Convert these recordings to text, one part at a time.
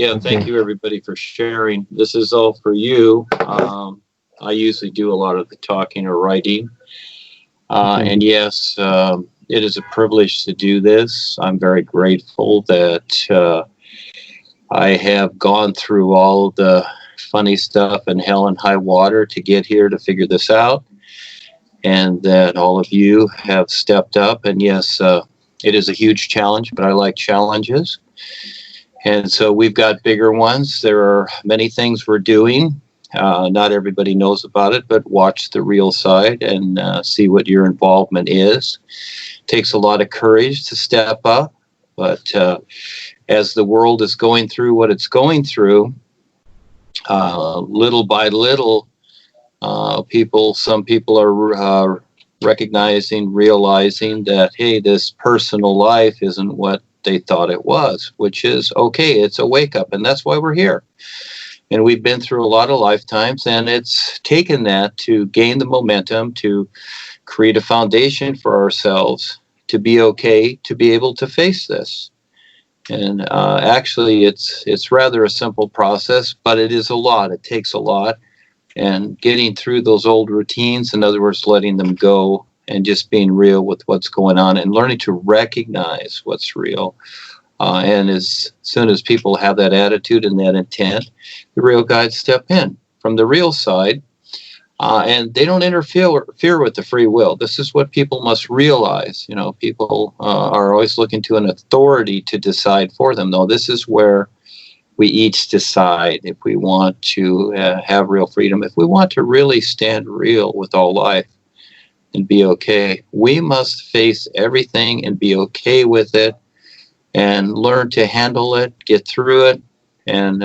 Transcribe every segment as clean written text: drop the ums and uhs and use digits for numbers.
Yeah, thank you everybody for sharing. This is all for you. I usually do a lot of the talking or writing. And yes, it is a privilege to do this. I'm very grateful that I have gone through all the funny stuff and hell and high water to get here to figure this out. And that all of you have stepped up. And yes, it is a huge challenge, but I like challenges. And so we've got bigger ones. There are many things we're doing. Not everybody knows about it, but watch the real side and see what your involvement is. It takes a lot of courage to step up, but as the world is going through what it's going through, little by little, some people are recognizing, realizing that, hey, this personal life isn't what they thought it was, which is okay. It's a wake up, and that's why we're here. And we've been through a lot of lifetimes, and it's taken that to gain the momentum to create a foundation for ourselves to be okay, to be able to face this. And actually, it's rather a simple process, but it is a lot. It takes a lot. And getting through those old routines, in other words, letting them go and just being real with what's going on and learning to recognize what's real. And as soon as people have that attitude and that intent, the real guides step in from the real side, and they don't interfere with the free will. This is what people must realize. You know, people are always looking to an authority to decide for them. No, this is where we each decide if we want to have real freedom. If we want to really stand real with all life and be okay, we must face everything and be okay with it and learn to handle it, get through it, and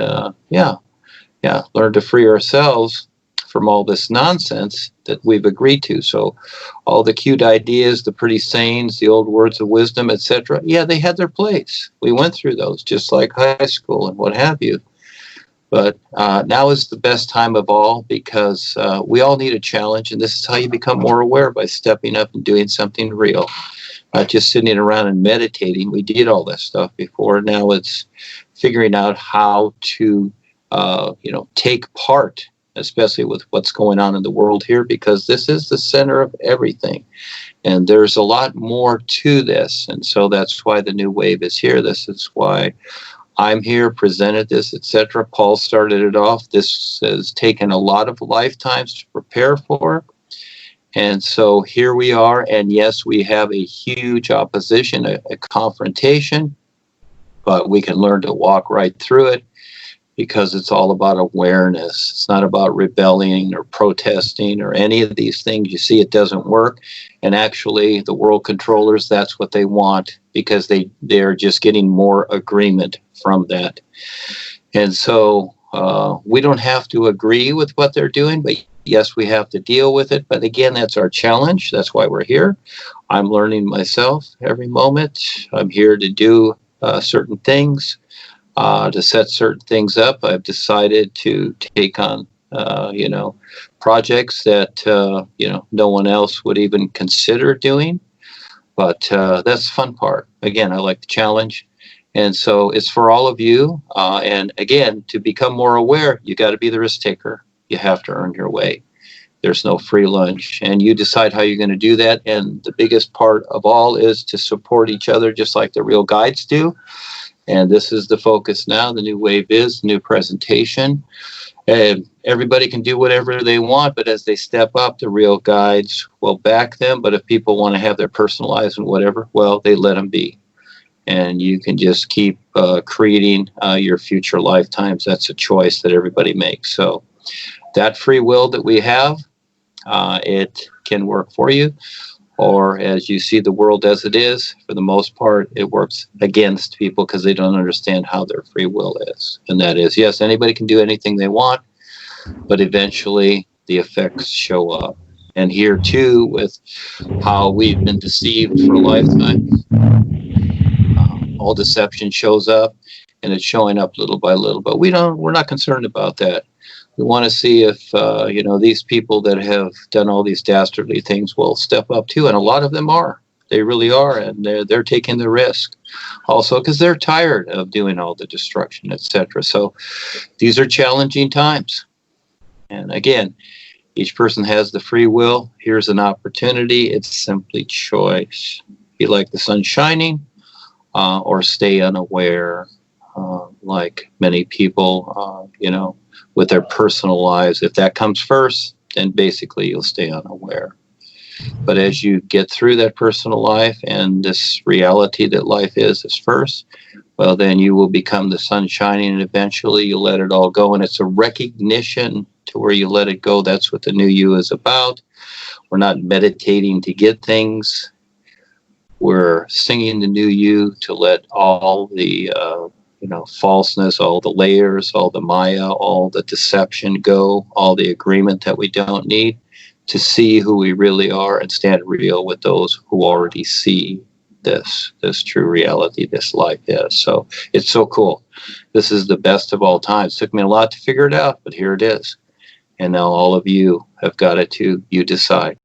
learn to free ourselves from all this nonsense that we've agreed to. So all the cute ideas, the pretty sayings, the old words of wisdom, etc., yeah, they had their place. We went through those, just like high school and what have you. But now is the best time of all, because we all need a challenge, and this is how you become more aware, by stepping up and doing something real. Not just sitting around and meditating. We did all that stuff before. Now it's figuring out how to take part, especially with what's going on in the world here, because this is the center of everything. And there's a lot more to this. And so that's why the Nuwave is here. This is why I'm here, presented this, etc. Paul started it off. This has taken a lot of lifetimes to prepare for. And so here we are. And yes, we have a huge opposition, a confrontation, but we can learn to walk right through it, because it's all about awareness. It's not about rebelling or protesting or any of these things. You see, it doesn't work. And actually, the world controllers, that's what they want, because they're just getting more agreement from that. And so we don't have to agree with what they're doing, but yes, we have to deal with it. But again, that's our challenge. That's why we're here. I'm learning myself every moment. I'm here to do certain things. To set certain things up. I've decided to take on, projects that, no one else would even consider doing. But that's the fun part. Again, I like the challenge. And so it's for all of you. And again, to become more aware, you got to be the risk taker. You have to earn your way. There's no free lunch. And you decide how you're going to do that. And the biggest part of all is to support each other, just like the real guides do. And this is the focus now. The Nuwave is new presentation. And everybody can do whatever they want, but as they step up, the real guides will back them. But if people want to have their personal lives and whatever, well, they let them be. And you can just keep creating your future lifetimes. That's a choice that everybody makes. So that free will that we have, it can work for you. Or as you see the world as it is, for the most part, it works against people because they don't understand how their free will is. And that is, yes, anybody can do anything they want, but eventually the effects show up. And here too, with how we've been deceived for a lifetime, all deception shows up, and it's showing up little by little. But we're not concerned about that. We want to see if, these people that have done all these dastardly things will step up too. And a lot of them are. They really are, and they're taking the risk. Also, because they're tired of doing all the destruction, etc. So these are challenging times. And again, each person has the free will. Here's an opportunity. It's simply choice. Be like the sun shining, or stay unaware, like many people, with their personal lives. If that comes first, then basically you'll stay unaware. But as you get through that personal life and this reality that life is first, well, then you will become the sun shining, and eventually you'll let it all go. And it's a recognition to where you let it go. That's what the new you is about. We're not meditating to get things. We're singing the new you to let all the falseness, all the layers, all the Maya, all the deception go, all the agreement that we don't need, to see who we really are and stand real with those who already see this true reality, this life is. So it's so cool. This is the best of all times. It took me a lot to figure it out, but here it is. And now all of you have got it too. You decide.